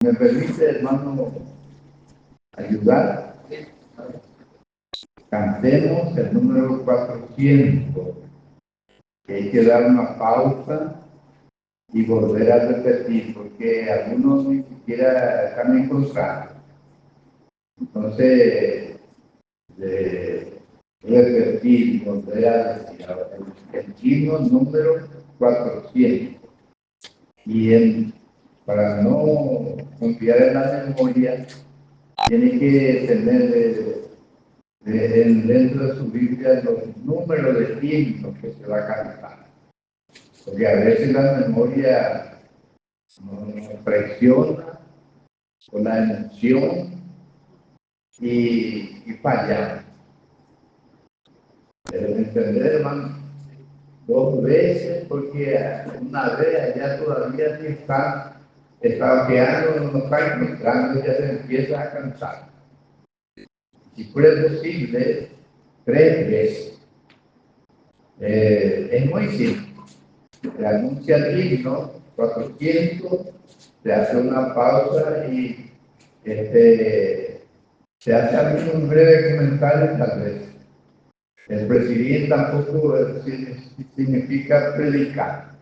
¿Me permite, hermano, ayudar? Cantemos el número 400, que hay que dar una pausa y volver a repetir, porque algunos ni siquiera están encontrados. Entonces, repetir, volver a decir el himno número 400. Y para no confiar en la memoria, tiene que tener dentro de su Biblia los números de himnos que se va a cantar. Porque a veces la memoria nos traiciona con la emoción y fallamos. Deben entender, hermano, 2 veces, porque una vez allá todavía sí está quedando, no está encontrando, ya se empieza a cansar. Si fuera posible, 3 veces. Es muy simple. Se anuncia el himno 400, se hace una pausa y se hace algún breve comentario tal vez. El presidir tampoco significa predicar.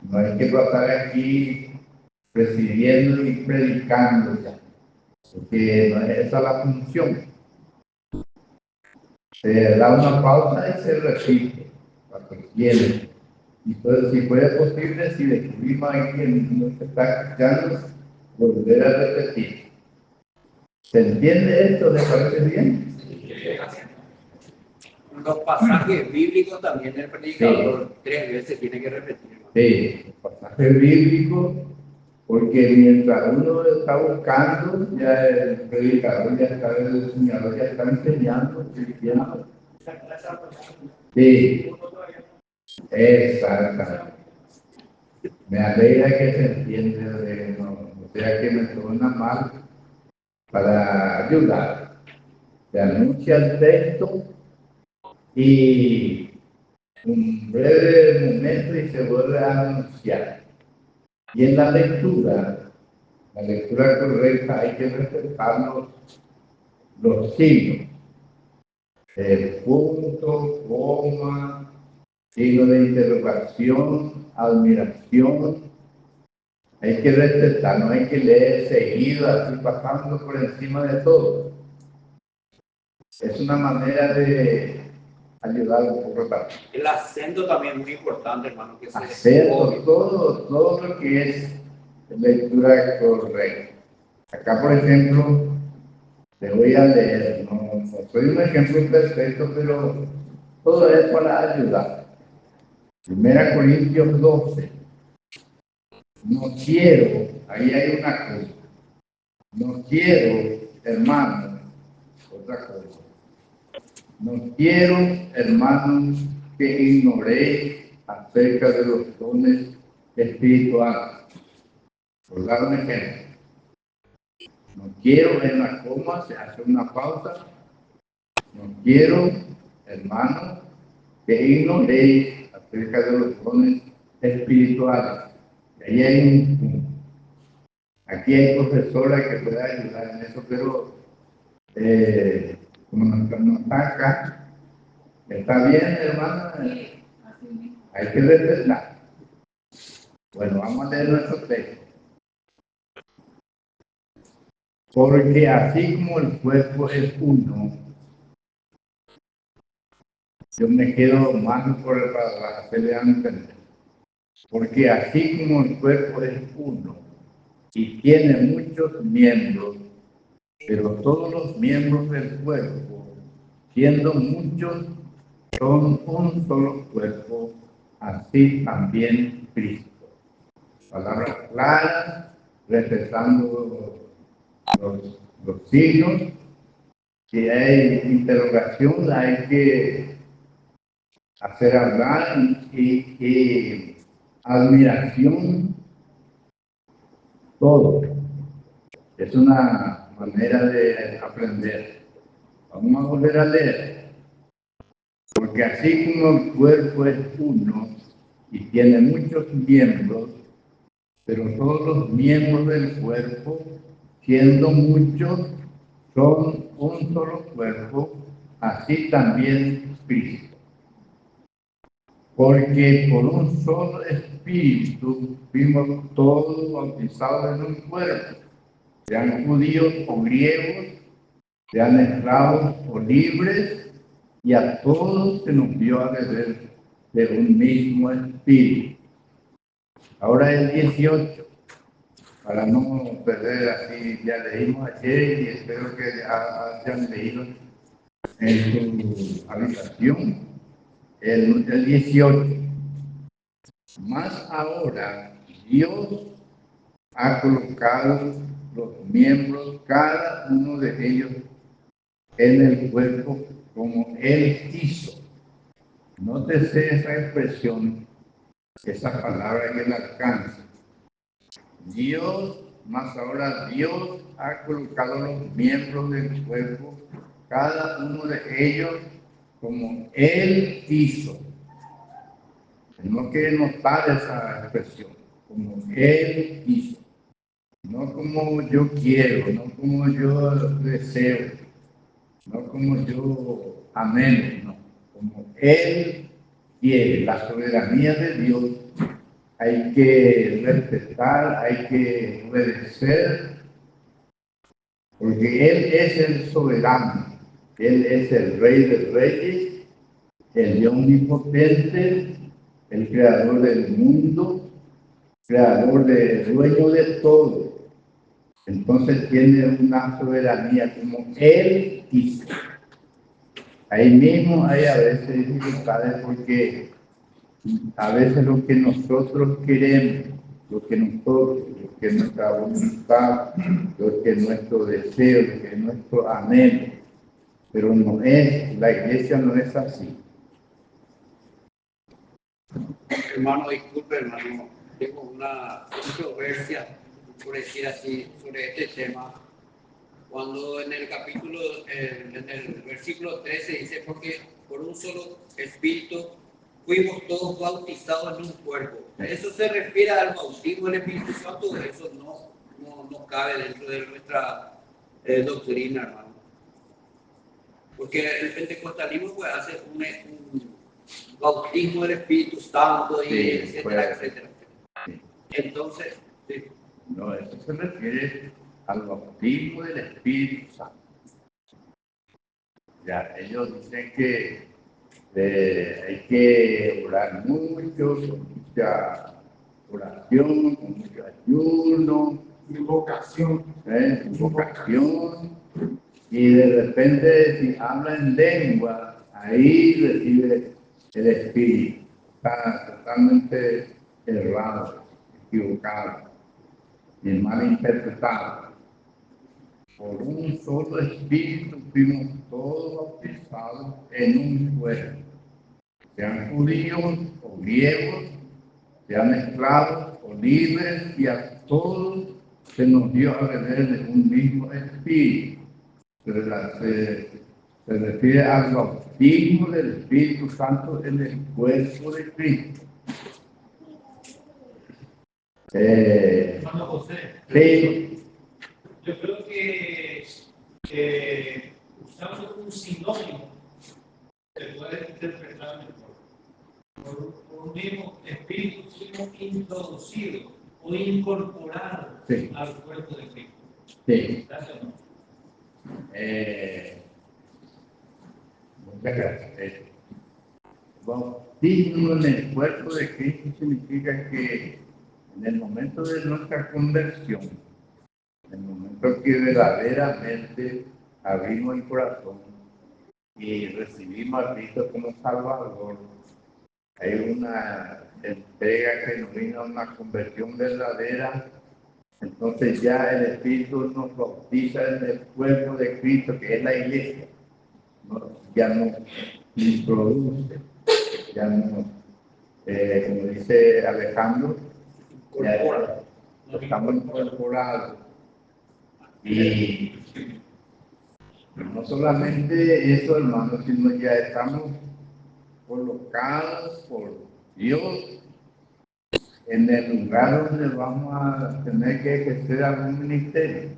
No hay que pasar aquí presidiendo y predicando ya, porque no es esa la función. Se da una pausa y se repite, para que quieren. Entonces, si fuera posible, si descubrimos a quien nos está escuchando, volver a repetir. ¿Se entiende esto? ¿Le parece bien? Los pasajes bíblicos también el predicador 3 veces tiene que repetir. Sí, los pasajes bíblicos, porque mientras uno está buscando, ya el predicador, ya está, el enseñador ya está enseñando, diciendo. Sí, exactamente. Me alegra que se entienda, no sea que me torna mal para ayudar. Se anuncia el texto y un breve momento y se vuelve a anunciar. Y en la lectura correcta, hay que respetar los signos. Punto, coma, signo de interrogación, admiración. Hay que respetar, no hay que leer seguido, así pasando por encima de todo. Es una manera de ayudar un poco también. El acento también es muy importante, hermano. Que acento, todo lo que es lectura correcta. Acá, por ejemplo, te voy a leer, no soy un ejemplo perfecto, pero todo es para ayudar. 1 Corintios 12. No quiero, ahí hay una cosa. No quiero, hermanos, otra cosa. No quiero, hermanos, que ignoréis acerca de los dones espirituales. Por dar un ejemplo. No quiero, en la coma se hace una pausa. No quiero, hermanos, que ignoréis acerca de los dones espirituales. Y ahí hay un punto. Aquí hay profesora que pueda ayudar en eso, pero como no está acá, ¿está bien, hermana? Sí, así mismo. Hay que respetar. Bueno, vamos a leer nuestro texto. Porque así como el cuerpo es uno, yo me quedo más para hacerle entender. Porque así como el cuerpo es uno y tiene muchos miembros, pero todos los miembros del cuerpo, siendo muchos, son un solo cuerpo, así también Cristo. Palabras claras, respetando los signos. Si hay interrogación, hay que hacer hablar y admiración, todo. Es una manera de aprender. Vamos a volver a leer. Porque así como el cuerpo es uno y tiene muchos miembros, pero todos los miembros del cuerpo, siendo muchos, son un solo cuerpo, así también Cristo. Porque por un solo espíritu fuimos todos bautizados en un cuerpo, sean judíos o griegos, sean esclavos o libres, y a todos se nos dio a beber de un mismo espíritu. Ahora el 18, para no perder así, ya leímos ayer y espero que hayan leído en su habitación el 18. Más ahora Dios ha colocado los miembros, cada uno de ellos, en el cuerpo como Él quiso. Nótese esa expresión, esa palabra en el alcance. Dios, más ahora Dios ha colocado los miembros del cuerpo, cada uno de ellos, como Él quiso. Tenemos que notar esa expresión, como Él quiso. No como yo quiero, no como yo deseo, no como yo anhelo, no. Como Él quiere. La soberanía de Dios hay que respetar, hay que obedecer, porque Él es el soberano, Él es el Rey de Reyes, el Dios omnipotente, el creador del mundo, dueño de todo. Entonces tiene una soberanía como Él quiso. Ahí mismo hay a veces dificultades porque a veces lo que nosotros queremos, lo que es nuestra voluntad, lo que es nuestro deseo, lo que es nuestro anhelo, pero no es, la iglesia no es así. Hermano, disculpe, hermano, tengo una controversia, por decir así, sobre este tema. Cuando en el capítulo, en el versículo 13 dice, porque por un solo espíritu fuimos todos bautizados en un cuerpo. Eso se refiere al bautismo del Espíritu Santo, eso no cabe dentro de nuestra doctrina, hermano. Porque el pentecostalismo puede hacer un bautismo del Espíritu Santo, y Sí, etcétera, etcétera. Sí. Entonces, sí. No, eso se refiere al bautismo del Espíritu Santo. Ya, ellos dicen que hay que orar mucho, con mucha oración, con mucho ayuno, invocación, y de repente si habla en lengua, ahí recibe el Espíritu. Está totalmente errado, equivocado y mal interpretado. Por un solo espíritu fuimos todos bautizados en un cuerpo, sean judíos o griegos, sean esclavos o libres, y a todos se nos dio a beber de un mismo espíritu. Se refiere al bautismo del Espíritu Santo en el cuerpo de Cristo. Hermano José, Sí. yo creo que usando un sinónimo se puede interpretar mejor. Por un mismo espíritu fuimos introducidos o incorporados al cuerpo de Cristo. Sí. Gracias, hermano. Muchas gracias. Bautismo en el cuerpo de Cristo significa que en el momento de nuestra conversión, en el momento que verdaderamente abrimos el corazón y recibimos a Cristo como Salvador, hay una entrega que nos vino a una conversión verdadera. Entonces ya el Espíritu nos bautiza en el cuerpo de Cristo, que es la iglesia. Ya nos introduce, ya nos, como dice Alejandro, ya estamos incorporados. Y no solamente eso, hermano, sino ya estamos colocados por Dios en el lugar donde vamos a tener que ejercer algún ministerio.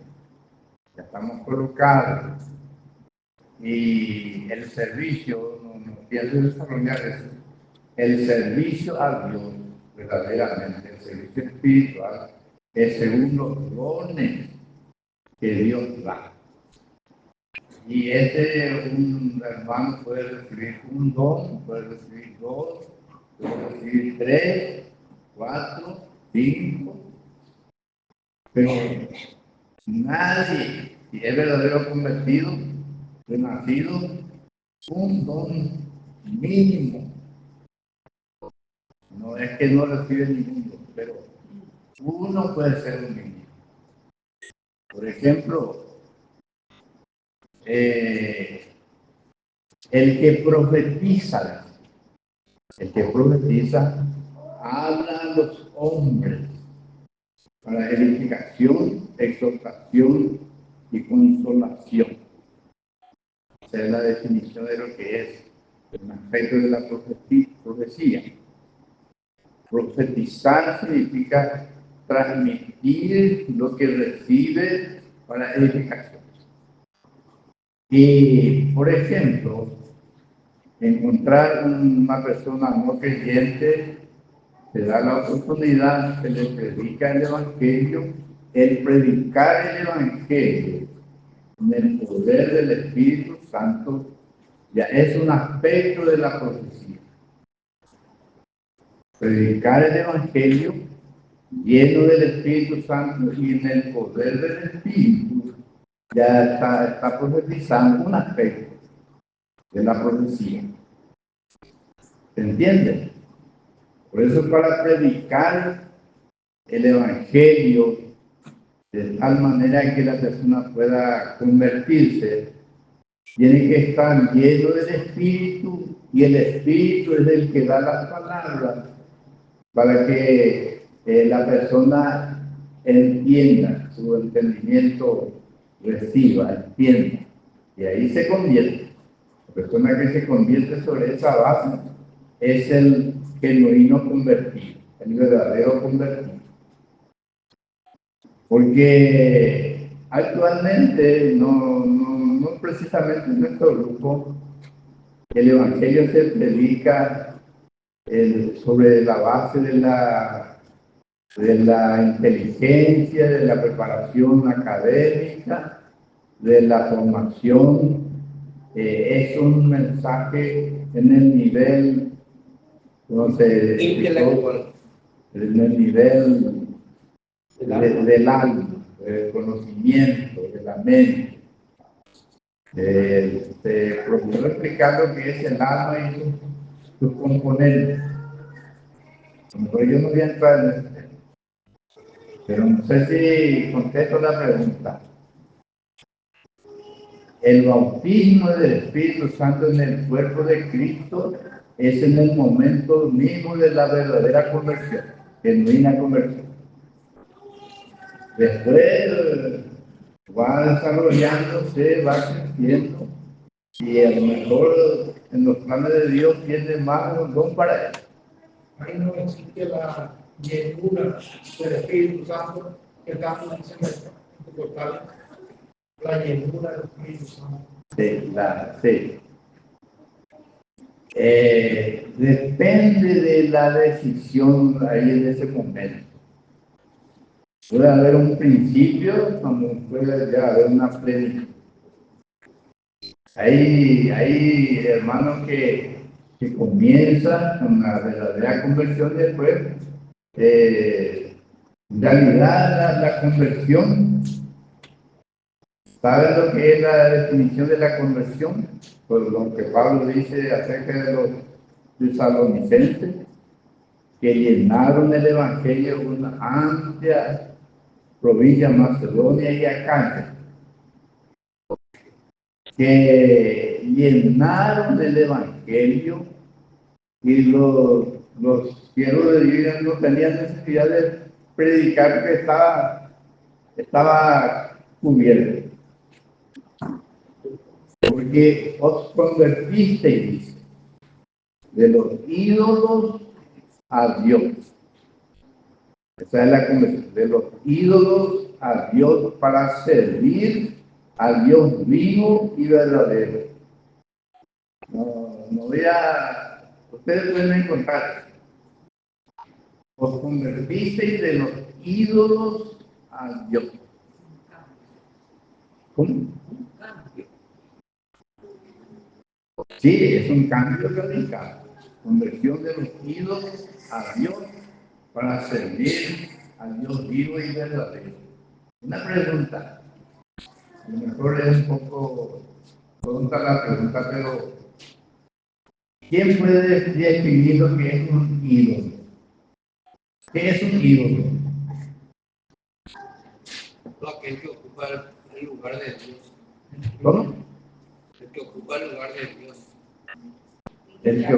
Ya estamos colocados. Y el servicio, no pienso desarrollar eso, el servicio a Dios, verdaderamente, el servicio espiritual, es según los dones que Dios da. Y un hermano puede recibir un don, puede recibir dos, puede recibir 3, 4, 5, pero nadie, si es verdadero convertido, renacido, un don mínimo. No es que no recibe ningún don, pero uno puede ser un mínimo. Por ejemplo, el que profetiza, habla a los hombres para edificación, exhortación y consolación. Esa es la definición de lo que es el aspecto de la profecía. Profetizar significa transmitir lo que recibe para edificación. Y, por ejemplo, encontrar una persona no creyente, se da la oportunidad, se le predica el Evangelio. El predicar el Evangelio en el poder del Espíritu Santo ya es un aspecto de la profecía. Predicar el Evangelio lleno del Espíritu Santo y en el poder del Espíritu ya está profetizando un aspecto de la profecía. ¿Se entiende? Por eso, para predicar el Evangelio de tal manera que la persona pueda convertirse, tiene que estar lleno del Espíritu, y el Espíritu es el que da las palabras para que la persona entienda, su entendimiento reciba, entienda, y ahí se convierte. La persona que se convierte sobre esa base es el genuino convertido, el verdadero convertido. Porque actualmente, no precisamente en nuestro grupo, el Evangelio se predica sobre la base de la inteligencia, de la preparación académica, de la formación. Es un mensaje en el nivel, no sé, en el nivel del alma, del conocimiento, de la mente. Se procuró explicar lo que es el alma y sus componentes. Entonces yo no voy a entrar en ese tema, pero no sé si contesto la pregunta. El bautismo del Espíritu Santo en el cuerpo de Cristo es en el momento mismo de la verdadera conversión, genuina conversión. Después va desarrollándose, va creciendo, y a lo mejor en los planes de Dios tiene más un don para él. Ahí no existe la llenura del Espíritu Santo que tanto dice en total. La llenura del Espíritu Santo. Sí. Depende de la decisión ahí en ese momento. Puede haber un principio, como puede ya haber una plenitud. Hay hermanos que comienzan con la verdadera conversión y después, en realidad, la conversión, ¿saben lo que es la definición de la conversión? Pues lo que Pablo dice acerca de los tesalonicenses, que llenaron el Evangelio de una amplia provincia, Macedonia y Acaya, que llenaron el Evangelio, y los siervos de Dios no tenían necesidad de predicar, que estaba cubierto. Porque os convertisteis de los ídolos a Dios. Esa es la conversión de los ídolos a Dios para servir al Dios vivo y verdadero. No voy a... Ustedes pueden encontrar. Os convertisteis de los ídolos a Dios. ¿Cómo? Sí, es un cambio radical. Conversión de los ídolos a Dios para servir al Dios vivo y verdadero. Una pregunta. A lo mejor es un poco tonta la pregunta, pero ¿quién puede definir lo que es un ídolo? ¿Qué es un ídolo? Aquel que ocupa el lugar de Dios. ¿Cómo? El que ocupa el lugar de Dios. El que...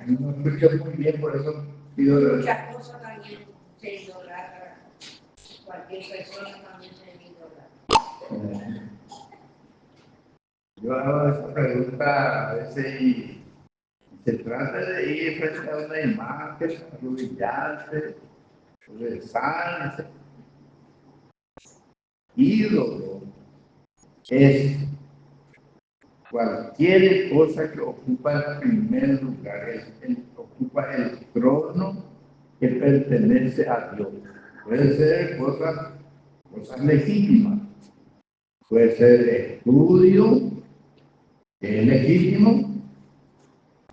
No escucho muy bien, por eso pido... Muchas cosas también se idolatran. Cualquier persona también se idolatra. Yo hago esa pregunta a veces y se trata de ir frente a una imagen, arrodillarse, rezar. Ídolo es cualquier cosa que ocupa el primer lugar, ocupa el trono que pertenece a Dios. Puede ser cosas legítimas, puede ser estudio, que es legítimo,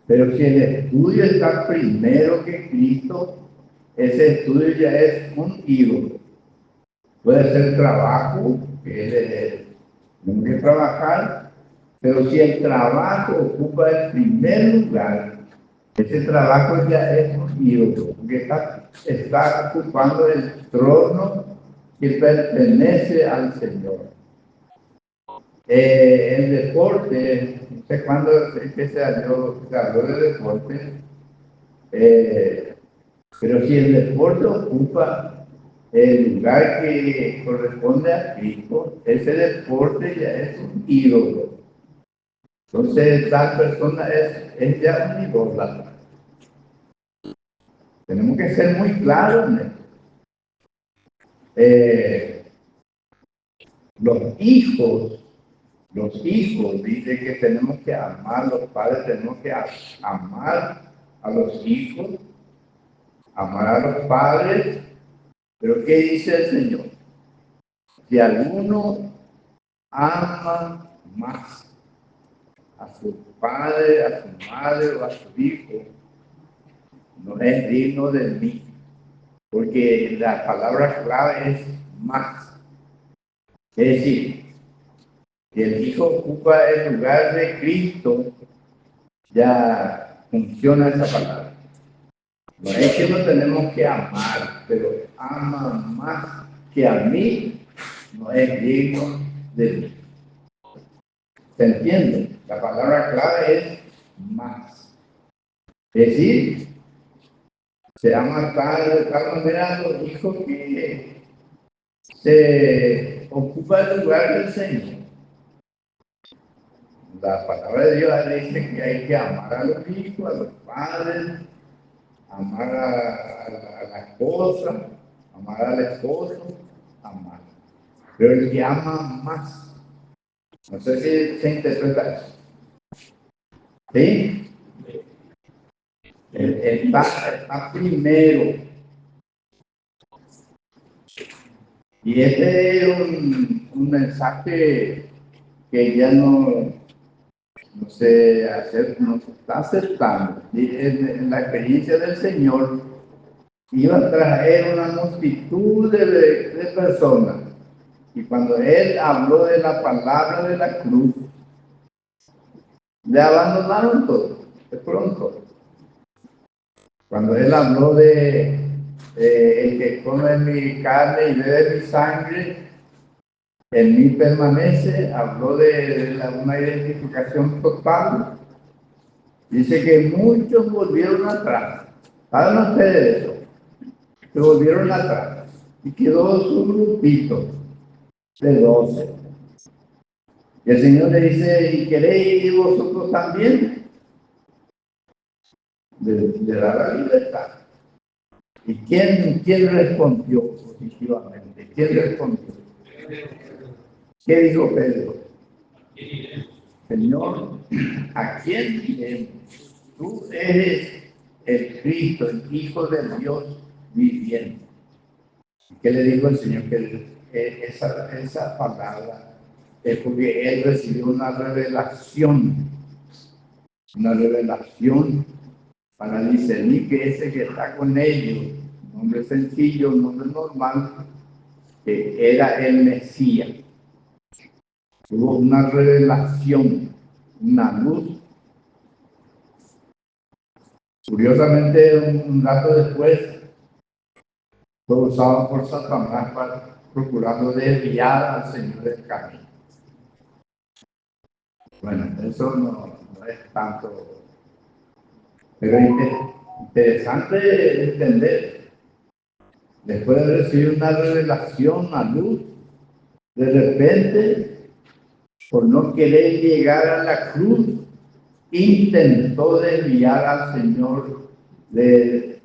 pero si el estudio está primero que Cristo, ese estudio ya es un ídolo. Puede ser trabajo, que tengo que trabajar, pero si el trabajo ocupa el primer lugar, ese trabajo ya es un ídolo, porque está ocupando el trono que pertenece al Señor. El deporte, no sé cuándo es que se habló de deporte, pero si el deporte ocupa el lugar que corresponde a Cristo, ese deporte ya es un ídolo. Entonces, tal persona es ya un idólatra. Tenemos que ser muy claros en esto. Los hijos, dice que tenemos que amar, los padres tenemos que amar a los hijos, amar a los padres, pero ¿qué dice el Señor? Si alguno ama más a su padre, a su madre o a su hijo, no es digno de mí, porque la palabra clave es más. Es decir, si el hijo ocupa el lugar de Cristo, ya funciona esa palabra. No es que no tenemos que amar, pero ama más que a mí, no es digno de mí. ¿Se entiende? La palabra clave es más. Es decir, se ama de tal manera a los hijos que se ocupa el lugar del Señor. La palabra de Dios dice que hay que amar a los hijos, a los padres, amar a la esposa, amar al esposo, amar. Pero el que ama más, no sé si se interpreta eso. ¿Sí? Está primero. Y este es un mensaje que ya no se está aceptando. Y en la experiencia del Señor iba a traer una multitud de personas. Y cuando Él habló de la palabra de la cruz, le abandonaron todo, de pronto. Cuando Él habló de el que come mi carne y bebe mi sangre, en mí permanece, habló de una identificación total. Dice que muchos volvieron atrás. ¿Saben ustedes eso? Se volvieron atrás. Y quedó su grupito de 12. Y el Señor le dice, ¿y queréis ir vosotros también? Le da la libertad. ¿Y quién respondió positivamente? ¿Quién respondió? ¿Qué dijo Pedro? Señor, ¿a quién diremos? Tú eres el Cristo, el Hijo del Dios viviente. ¿Qué le dijo el Señor? Que esa palabra es porque él recibió una revelación para discernir que ese que está con ellos, un hombre sencillo, un hombre normal, que era el Mesías. Hubo una revelación, una luz. Curiosamente, un rato después, fue usado por Satanás procurando desviar al Señor del camino. Bueno, eso no es tanto, pero es interesante entender. Después de recibir una revelación, una luz, de repente, por no querer llegar a la cruz, intentó desviar al Señor del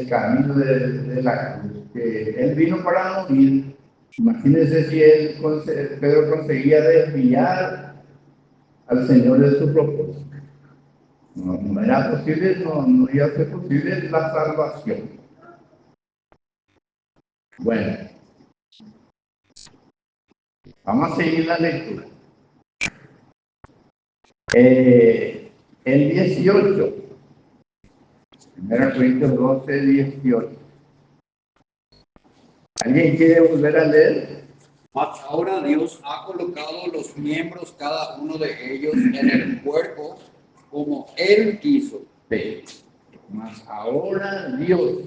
camino de la cruz, que él vino para morir. Imagínense si Pedro conseguía desviar al Señor de su propósito. No era posible, no iba a ser posible la salvación. Bueno, vamos a seguir la lectura. El 18, 1 Corintios 12, 18. ¿Alguien quiere volver a leer? Mas ahora Dios ha colocado los miembros, cada uno de ellos, en el cuerpo como Él quiso. Sí. Mas ahora Dios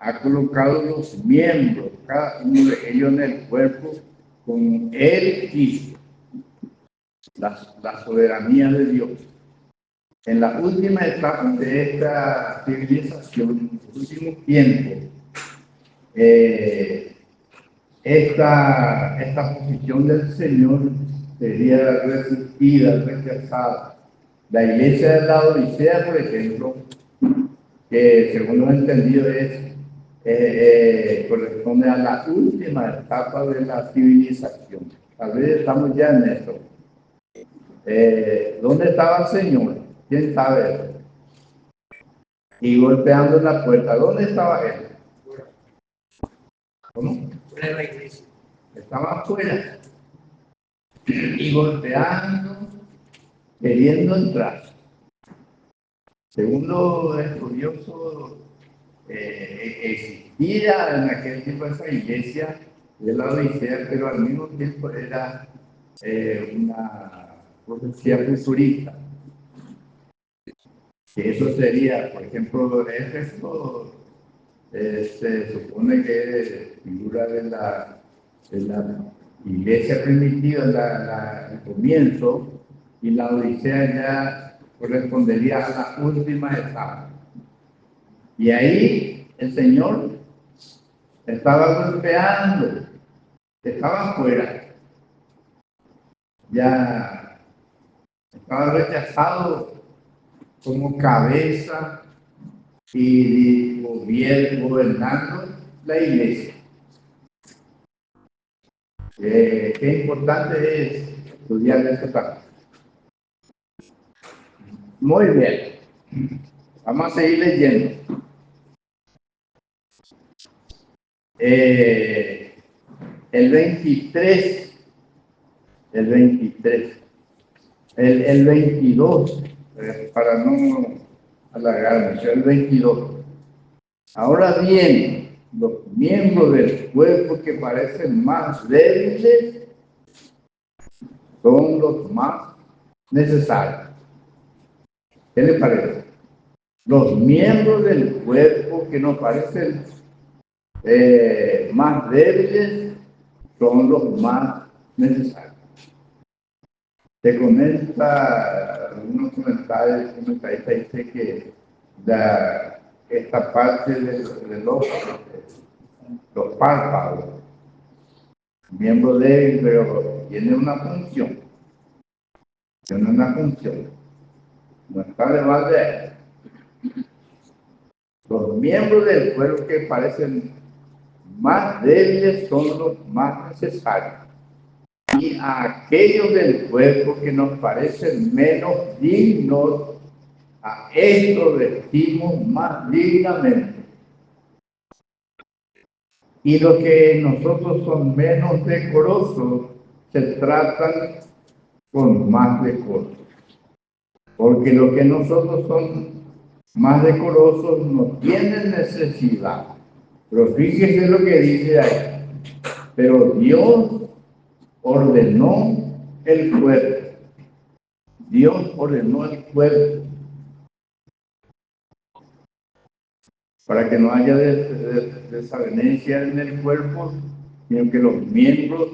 ha colocado los miembros, cada uno de ellos en el cuerpo como Él quiso. La soberanía de Dios. En la última etapa de esta civilización, en el último tiempo, esta posición del Señor sería resistida, rechazada. La iglesia de la Odisea, por ejemplo, que según lo he entendido corresponde a la última etapa de la civilización. Tal vez estamos ya en esto. ¿Dónde estaba el Señor? ¿Quién sabe? Y golpeando la puerta. ¿Dónde estaba él? ¿Cómo? Fuera de la iglesia. Estaba afuera. Y golpeando, queriendo entrar. Segundo estudioso, existía en aquel tiempo esa iglesia de la Odisea, pero al mismo tiempo era una profecía futurista. Que eso sería, por ejemplo, Éfeso se supone que figura de la iglesia primitiva, el comienzo, y la Odisea ya correspondería a la última etapa. Y ahí el Señor estaba golpeando, estaba afuera, ya estaba rechazado como cabeza y gobernando la iglesia. Qué importante es estudiar esta parte. Muy bien, vamos a seguir leyendo. El 23, el 22, para no alargar mucho, el 22. Ahora bien, los miembros del cuerpo que parecen más débiles son los más necesarios. ¿Qué le parece? Los miembros del cuerpo que nos parecen más débiles son los más necesarios. Se comenta, algunos comentarios dice que esta parte de los párpados, miembro débil, pero tiene una función. No está de balde. Los miembros del cuerpo que parecen más débiles son los más necesarios. Y a aquellos del cuerpo que nos parecen menos dignos, a estos vestimos más dignamente. Y los que nosotros son menos decorosos se tratan con más decoro. Porque los que nosotros son más decorosos no tienen necesidad. Pero fíjense lo que dice ahí. Pero Dios ordenó el cuerpo. Dios ordenó el cuerpo para que no haya desavenencia en el cuerpo, sino que los miembros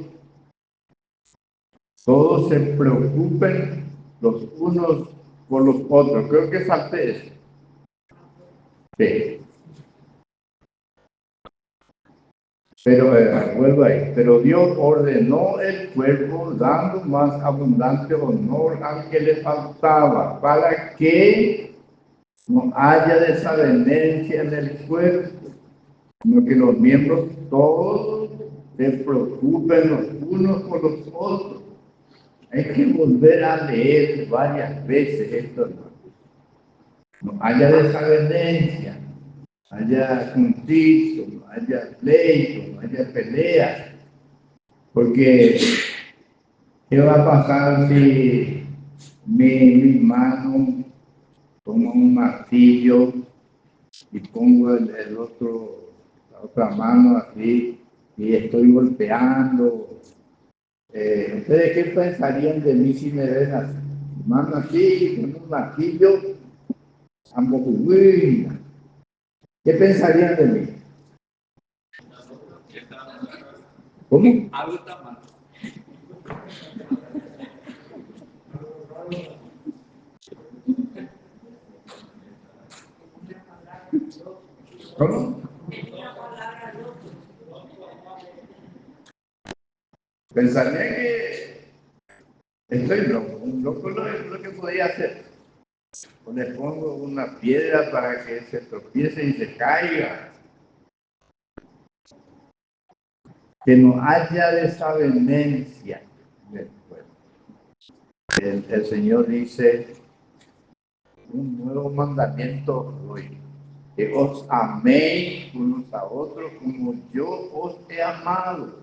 todos se preocupen los unos por los otros. Creo que salté eso. Sí. Pero vuelvo ahí. Pero Dios ordenó el cuerpo dando más abundante honor al que le faltaba, para que no haya desavenencia en el cuerpo, sino que los miembros todos se preocupen los unos por los otros. Hay que volver a leer varias veces esto, hermano. No haya desavenencia, haya conflicto, no haya pleito, no haya pelea. Porque, ¿qué va a pasar si mi mano toma un martillo y pongo la otra mano así y estoy golpeando? ¿Ustedes qué pensarían de mí si me ven así? Mano así, con un martillo, ambos juguinas. ¿Qué pensarían de mí? ¿Cómo? Algo está mal. ¿Cómo? Pensaría que estoy loco. Un loco lo que podía hacer. O le pongo una piedra para que se tropiece y se caiga. Que no haya desavenencia del pueblo. El Señor dice, un nuevo mandamiento os doy, que os améis unos a otros como yo os he amado.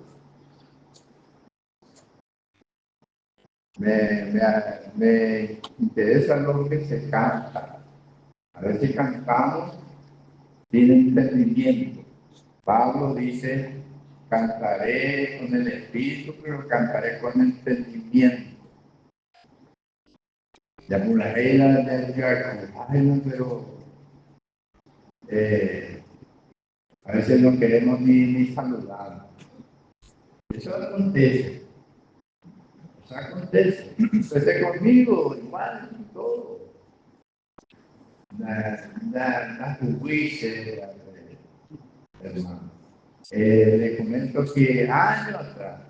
Me interesa lo que se canta. A ver si cantamos sin entendimiento. Pablo dice, cantaré con el espíritu, pero cantaré con entendimiento. Ya por la regla pero a veces no queremos ni saludar. Eso acontece. Eso acontece. Empecé conmigo, igual, todo. La justicia, hermano. Le comento que años atrás,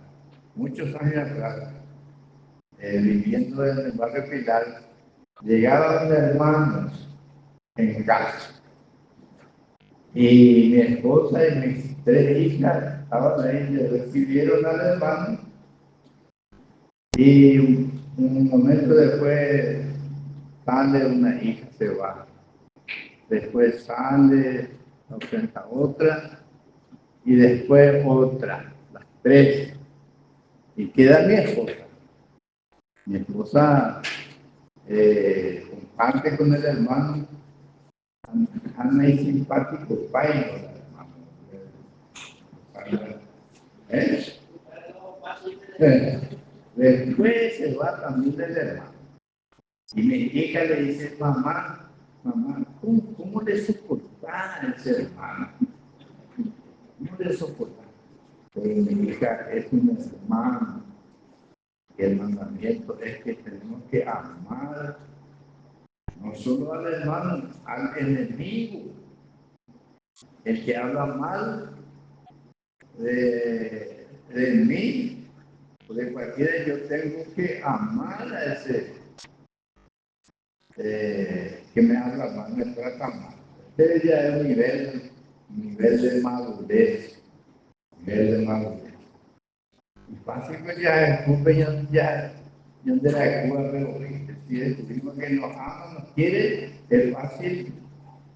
muchos años atrás, viviendo en el barrio Pilar, llegaban hermanos en casa. Y mi esposa y mis 3 hijas estaban ahí, le recibieron al hermano. Y un momento después sale una hija, se va. Después sale, enfrenta otra. Y después otra, las 3. Y queda mi esposa. Mi esposa comparte con el hermano. Ana es simpático, país, Después se va también el hermano. Y mi hija le dice, mamá, ¿cómo le soportas a ese hermano? ¿Cómo le soportas? Pero mi hija es un hermano. Y el mandamiento es que tenemos que amar no solo al hermano, al enemigo. El que habla mal de mí o de cualquiera, yo tengo que amar a ese que me habla mal, me trata mal. Este ya es un nivel de madurez, nivel de madurez. Y fácil pues ya escupe, ya de la Cuba, pero si descubrimos que nos ama, nos quiere, es fácil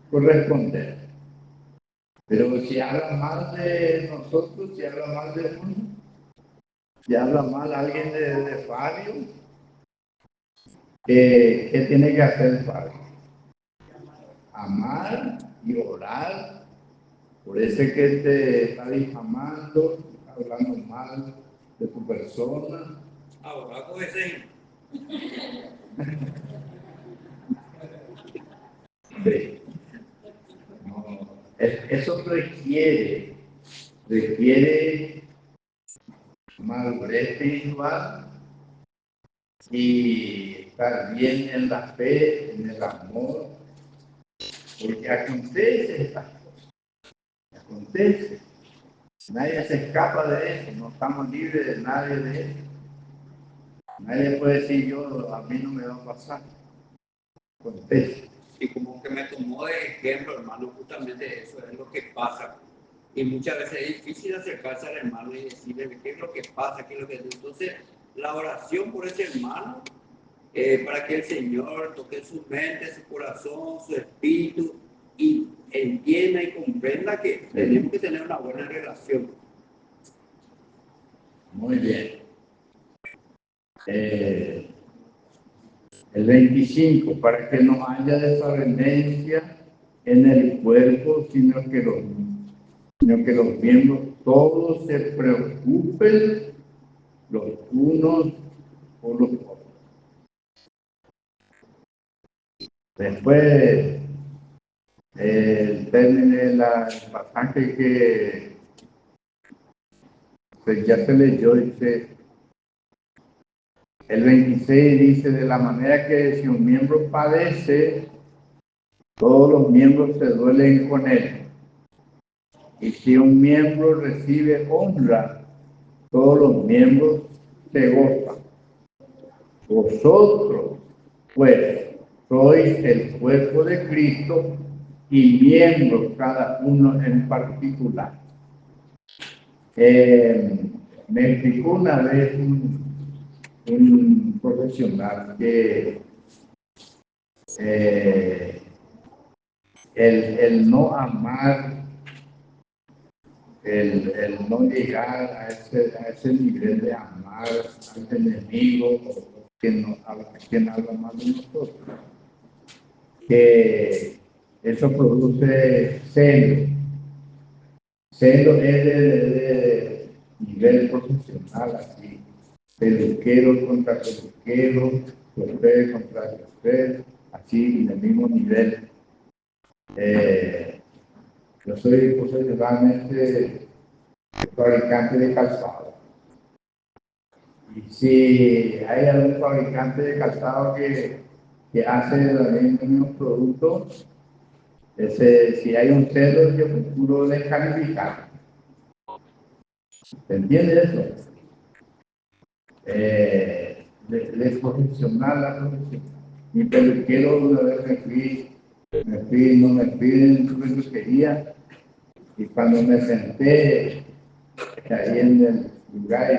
corresponder. Pero si habla mal de nosotros, si habla mal de uno, si habla mal alguien de Fabio, ¿qué tiene que hacer Fabio? Amar y orar por ese que te está difamando, hablando mal de tu persona. Ahora con ese. Sí. No, eso requiere madurez espiritual y estar bien en la fe, en el amor, porque acontece estas cosas, acontece. Nadie se escapa de eso, no estamos libres de nadie de eso. Nadie puede decir a mí no me va a pasar. Acontece. Y como que me tomó de ejemplo, hermano, justamente eso es lo que pasa. Y muchas veces es difícil acercarse al hermano y decirle qué es lo que pasa, qué es lo que... Entonces, la oración por ese hermano, para que el Señor toque su mente, su corazón, su espíritu, y entienda y comprenda que tenemos que tener una buena relación. Muy bien. El 25, para que no haya desavenencia en el cuerpo, sino que los miembros todos se preocupen los unos por los otros. Después, el término del pasaje que ya se leyó, dice, el 26 dice, de la manera que si un miembro padece, todos los miembros se duelen con él. Y si un miembro recibe honra, todos los miembros se gozan. Vosotros, pues, sois el cuerpo de Cristo y miembros cada uno en particular. Me explicó una vez un profesional que el no amar, el no llegar a ese nivel de amar al enemigo o quien habla mal de nosotros, que eso produce celo. Celo es de nivel profesional, así, peluquero contra peluquero, chofer contra chofer, así, en el mismo nivel. Yo soy profesionalmente fabricante de calzado. Y si hay algún fabricante de calzado que hace los mismos productos, si hay un celo, yo procuro descalificar. ¿Se entiende eso? De profesional a profesional. Mi peluquero una vez no me piden su peluquería, y cuando me senté ahí en el lugar,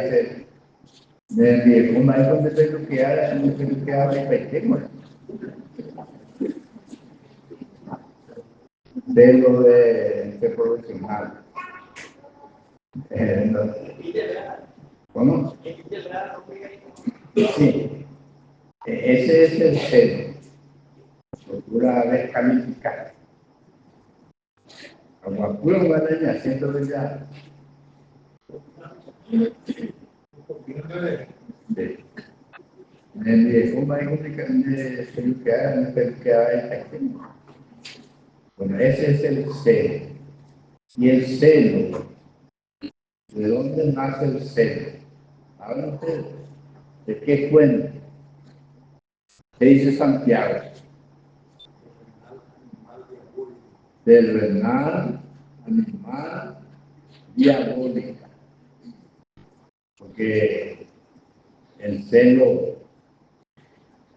me dijo, un maestro de peluquear y pequeño. De lo de profesional. ¿Cómo? Sí, ese es el celo. Procura descalificar. Aguapura guadaña, haciendo ya. Me dijo, maestro de peluquear. Bueno, ese es el celo. Y el celo, ¿de dónde nace el celo? Hablan ustedes. ¿De qué fuente? ¿Qué dice Santiago? Del renal animal diabólica. Porque el celo,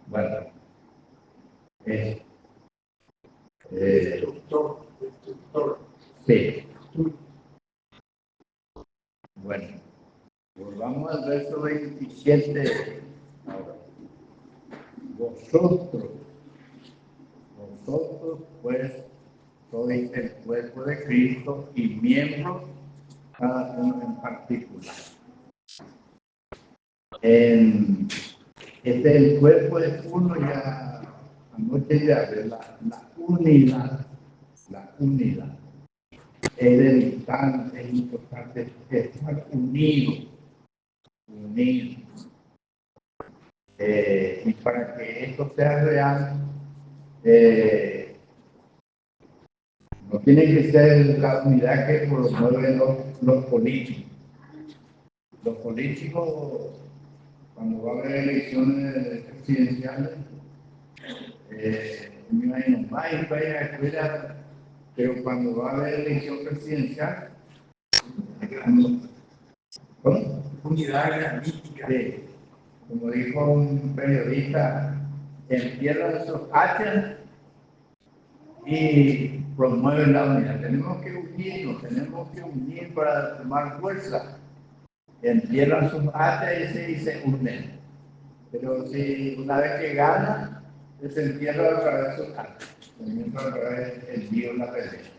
bueno, es Destructor. Sí. Bueno, volvamos al verso 27. Ahora, vosotros, pues, sois el cuerpo de Cristo y miembros, cada uno en particular. El cuerpo es uno, ya anoche ya de la unidad. La unidad. Es vital, es importante estar unidos. Y para que esto sea real, no tiene que ser la unidad que promueven los políticos. Los políticos, cuando va a haber elecciones presidenciales, me imagino, vaya, pero cuando va a haber elección presidencial, ¿cómo? Unidad granítica. Sí. Como dijo un periodista, entierran sus hachas y promueven la unidad. Tenemos que unir para tomar fuerza. Entierran sus hachas y se unen. Pero si una vez que gana, se entierra otra vez sus hachas. Comienza otra vez el lío en la pelea.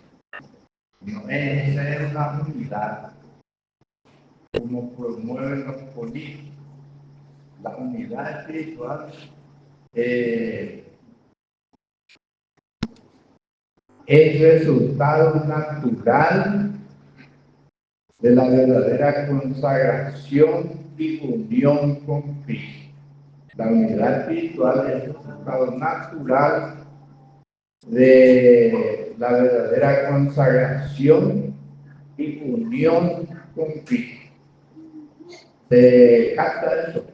No, esa es una unidad, como promueven los políticos. La unidad espiritual es resultado natural de la verdadera consagración y unión con Cristo. La unidad espiritual es resultado natural de la verdadera consagración y unión con Cristo. Se capta eso,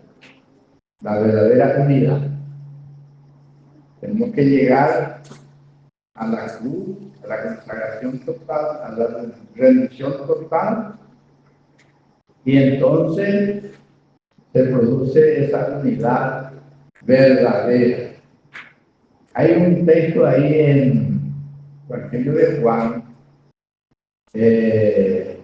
la verdadera unidad. Tenemos que llegar a la cruz, a la consagración total, a la rendición total, y entonces se produce esa unidad verdadera. Hay un texto ahí en el Evangelio de Juan, el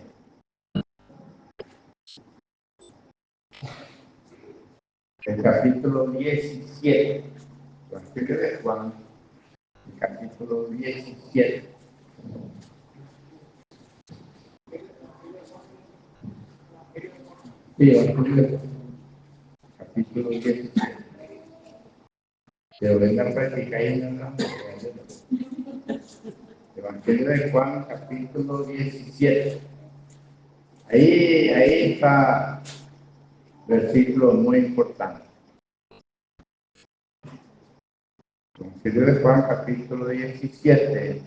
capítulo 17, Evangelio de Juan, el capítulo 17. Sí, Evangelio de Juan, capítulo 17. Pero venga a practicar ahí en el Evangelio de Juan, capítulo 17. Ahí está versículo muy importante. Evangelio de Juan, capítulo 17.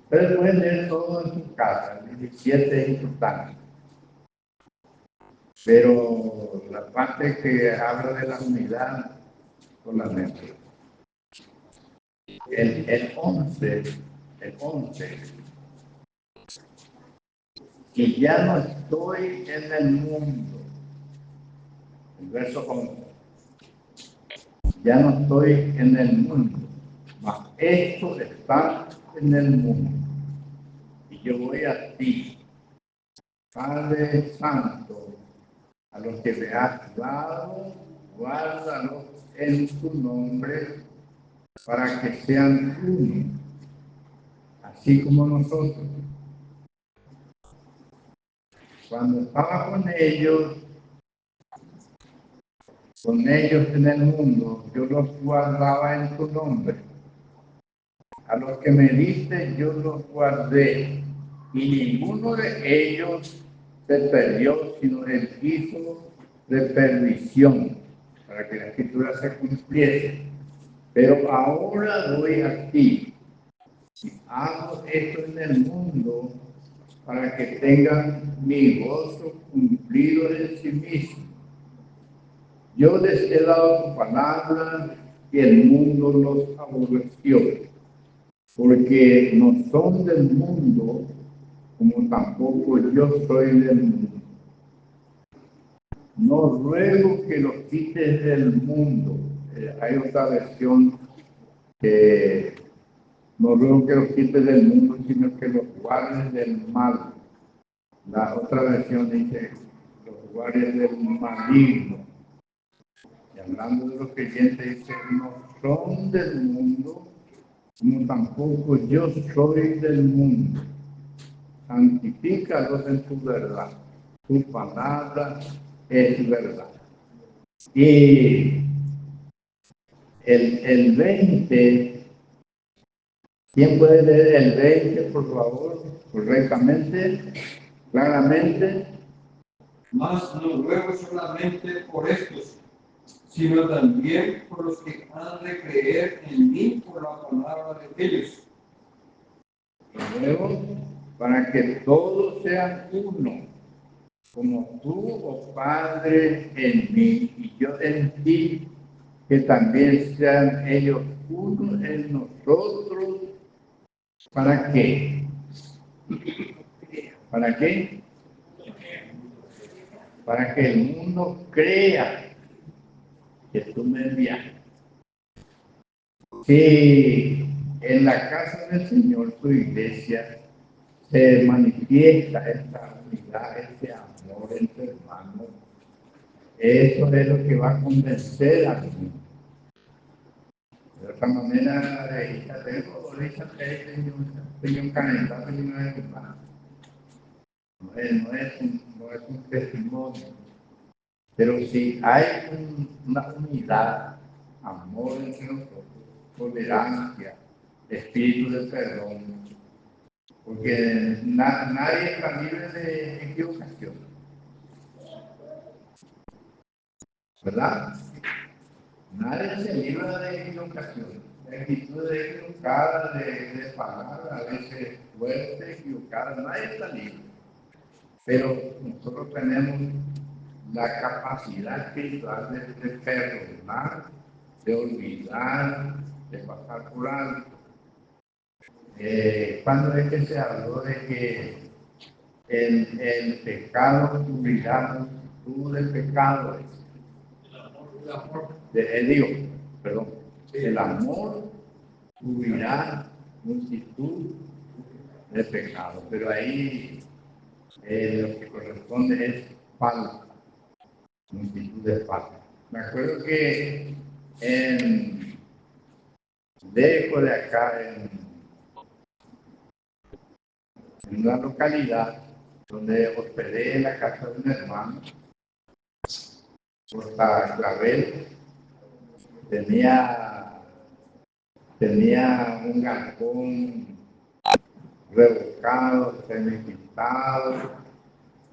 Ustedes pueden leer todo en su casa. El 17 es importante. Pero la parte que habla de la unidad solamente. El 11, y ya no estoy en el mundo. El verso 11. Ya no estoy en el mundo, mas esto está en el mundo. Y yo voy a ti, Padre Santo, a los que me has dado, guárdalos en tu nombre, para que sean uno, así como nosotros. Cuando estaba con ellos en el mundo, yo los guardaba en tu nombre. A los que me diste, yo los guardé, y ninguno de ellos se perdió, sino el hijo de perdición, para que la escritura se cumpliese. Pero ahora doy a ti, y hago esto en el mundo, para que tengan mi gozo cumplido en sí mismo. Yo les he dado tu palabra, y el mundo los aborreció, porque no son del mundo, como tampoco yo soy del mundo. no ruego que los quites del mundo. Hay otra versión que no ruego que los quites del mundo, sino que los guardes del mal. La otra versión dice, los guardes del maligno. Y hablando de los creyentes, dice, no son del mundo, como tampoco yo soy del mundo. Santifícalos en tu verdad. Tu palabra es verdad. Y el 20, ¿quién puede leer el 20, por favor? Correctamente, claramente. Mas no ruego solamente por estos, sino también por los que han de creer en mí por la palabra de ellos. Y luego, para que todos sean uno, como tú, oh Padre, en mí y yo en ti, que también sean ellos uno en nosotros. ¿Para qué? ¿Para qué? Para que el mundo crea que tú me enviaste. Que en la casa del Señor, tu iglesia, se manifiesta esta unidad, este amor entre hermanos. Eso es lo que va a convencer a mí. De otra manera, ahorita tengo un calendario y no es hermano. No es un testimonio. Pero si hay una unidad, amor entre nosotros, tolerancia, espíritu de perdón, porque nadie está libre de equivocación, ¿verdad? Nadie se libra de equivocación, de actitud equivocada, de palabras a veces fuertes, equivocadas, nadie está libre. Pero nosotros tenemos la capacidad espiritual de perdonar, de olvidar, de pasar por alto. Cuando es que se habló de que el pecado cubrirá multitud de pecados? El amor cubrirá multitud de pecados, pero ahí lo que corresponde es falta, multitud de falta. Me acuerdo que lejos de acá, en una localidad donde hospedé en la casa de un hermano, Costa Clavel, tenía un galpón revocado, semipintado.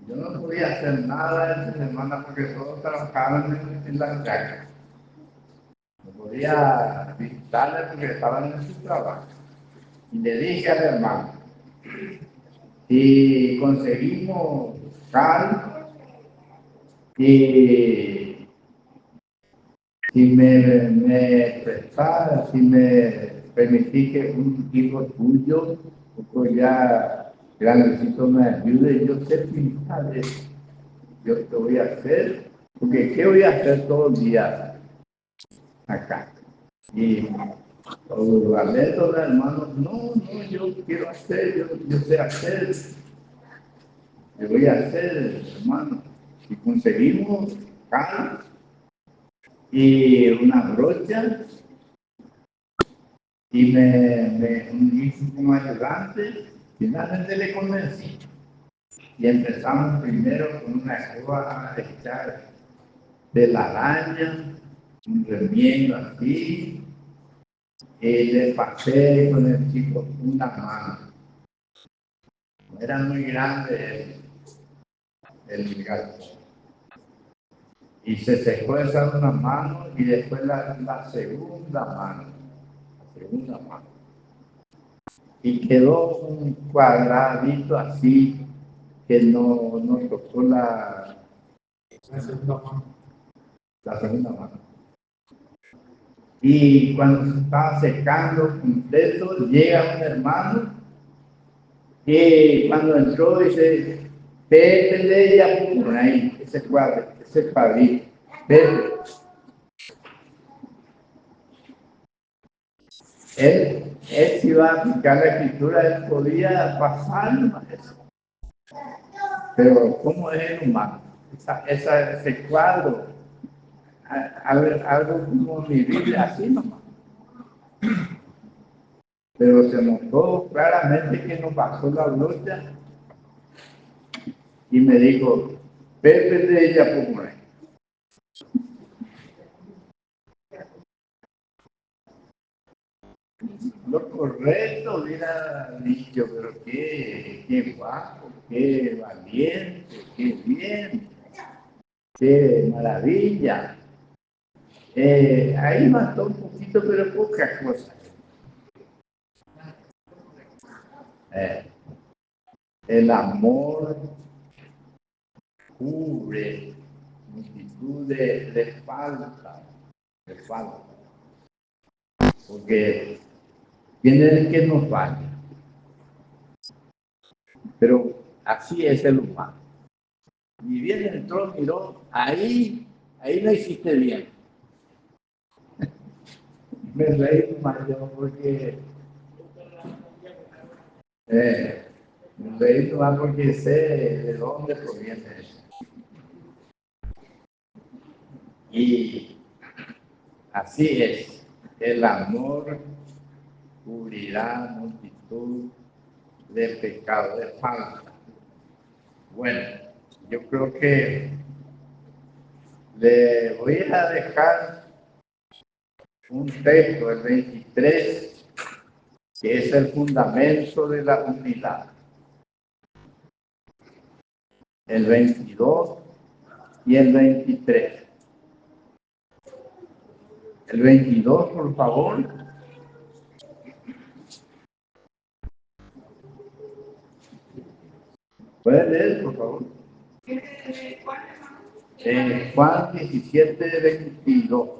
Yo no podía hacer nada esa semana porque todos trabajaban en la calle. No podía visitarle porque estaban en su trabajo. Y le dije al hermano, si conseguimos cal y si me prestara, si me permití que un hijo tuyo, poco ya grandecito, me ayude, yo sé pintar eso. Yo te voy a hacer, porque ¿qué voy a hacer todo el día acá? Y los galetos, hermanos, no, yo quiero hacer, yo sé hacer, yo voy a hacer, hermano. Si conseguimos cal y una brocha y un hijo como ayudante, finalmente le convencí. Y empezamos primero con una escoba a echar de la araña, un remiendo así, y le pasé con el chico una mano. No era muy grande el galpón. Y se secó esa una mano y después la segunda mano. La segunda mano. Y quedó un cuadradito así que no tocó la segunda mano. La segunda mano. Y cuando se estaba secando completo, llega un hermano y cuando entró dice, Pepe de ella, por ahí, ese cuadro, ese cuadrito, Pepe. Él si iba a aplicar la escritura, él podía pasar eso. Pero ¿cómo es el humano? Ese cuadro, algo como mi Biblia, así nomás. Pero se notó claramente que nos pasó la lucha y me dijo, Pepe de ella, por ahí. Lo correcto hubiera dicho, pero qué guapo, qué valiente, qué bien, qué maravilla. Ahí mató un poquito, pero poca cosa. El amor cubre multitud de falta, porque tiene el que nos falla. Pero así es el humano. Y bien entró, miró, ahí no hiciste bien. Me reí más yo porque me reí más porque sé de dónde proviene eso. Y así es, el amor cubrirá multitud de pecados, de falta. Bueno, yo creo que le voy a dejar un texto, el 23, que es el fundamento de la unidad. El 22 y el 23. El 22, por favor. ¿Puede leer, por favor? Juan 17, 22.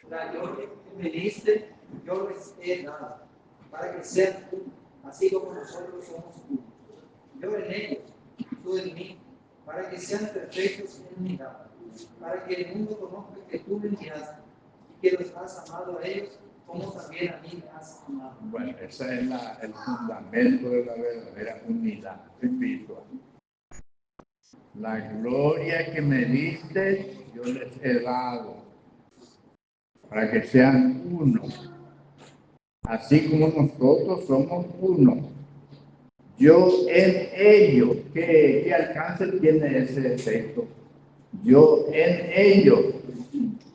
La gloria que me diste, yo les he dado, para que sean tú, así como nosotros somos tú. Yo en ellos, tú en mí, para que sean perfectos en unidad, para que el mundo conozca que tú me enviaste y que los has amado a ellos como también a mí me has amado. Bueno, ese es el fundamento de la verdadera unidad espiritual. La gloria que me diste, yo les he dado, para que sean uno, así como nosotros somos uno. Yo en ellos, ¿qué alcance tiene ese efecto? Yo en ellos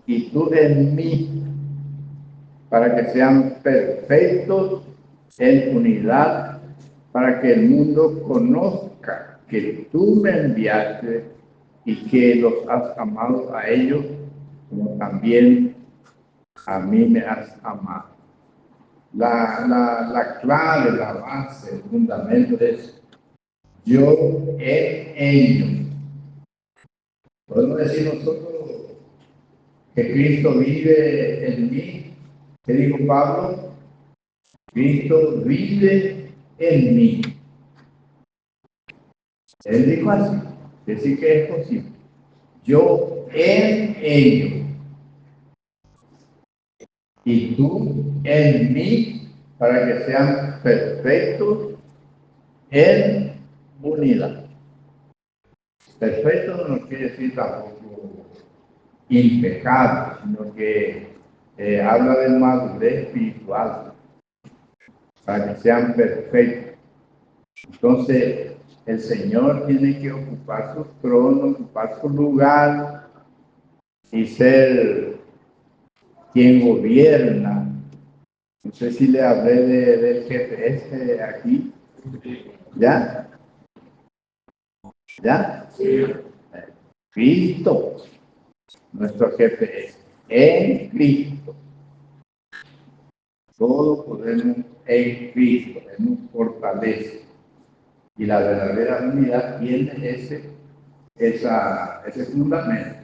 y tú en mí, para que sean perfectos en unidad, para que el mundo conozca que tú me enviaste y que los has amado a ellos, como también a mí me has amado. La clave, la base, el fundamento es yo en ellos. Podemos decir nosotros que Cristo vive en mí. ¿Qué dijo Pablo? Cristo vive en mí. Él dijo así, decir que es posible. Yo en ellos y tú en mí, para que sean perfectos en unidad. Perfecto no quiere decir tampoco impecable, sino que habla de madurez espiritual, para que sean perfectos. Entonces, el Señor tiene que ocupar su trono, ocupar su lugar y ser quien gobierna. No sé si le hablé del GPS aquí. ¿Ya? ¿Ya? Sí. Cristo, nuestro GPS. En Cristo. Todo podemos en Cristo. Él nos fortalece. Y la verdadera unidad tiene ese fundamento.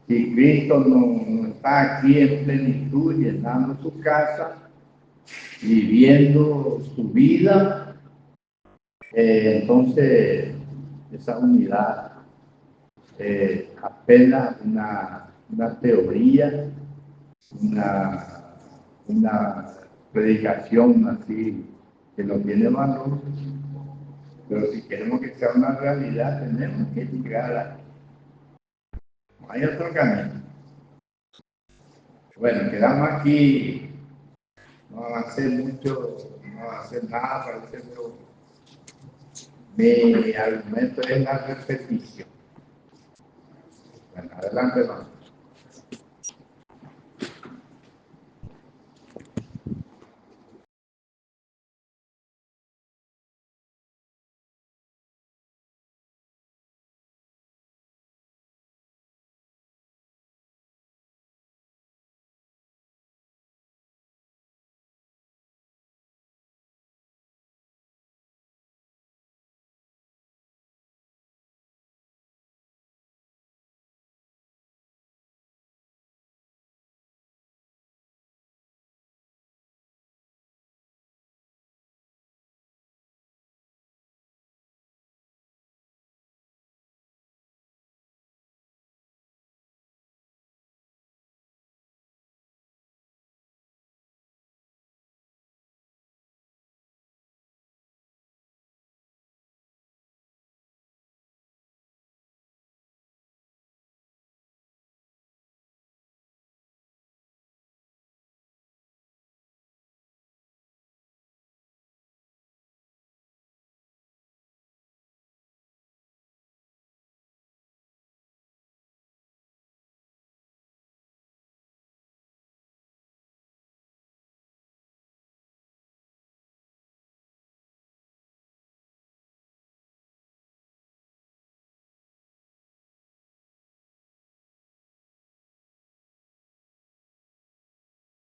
Si Cristo no está aquí en plenitud, llenando su casa, viviendo su vida, Entonces, esa unidad apenas una teoría, una predicación así que no tiene valor, pero si queremos que sea una realidad tenemos que llegar a... No hay otro camino. Bueno, quedamos aquí, no avancé mucho, no avancé nada, parece, pero mi argumento es la repetición. Bueno, adelante, vamos.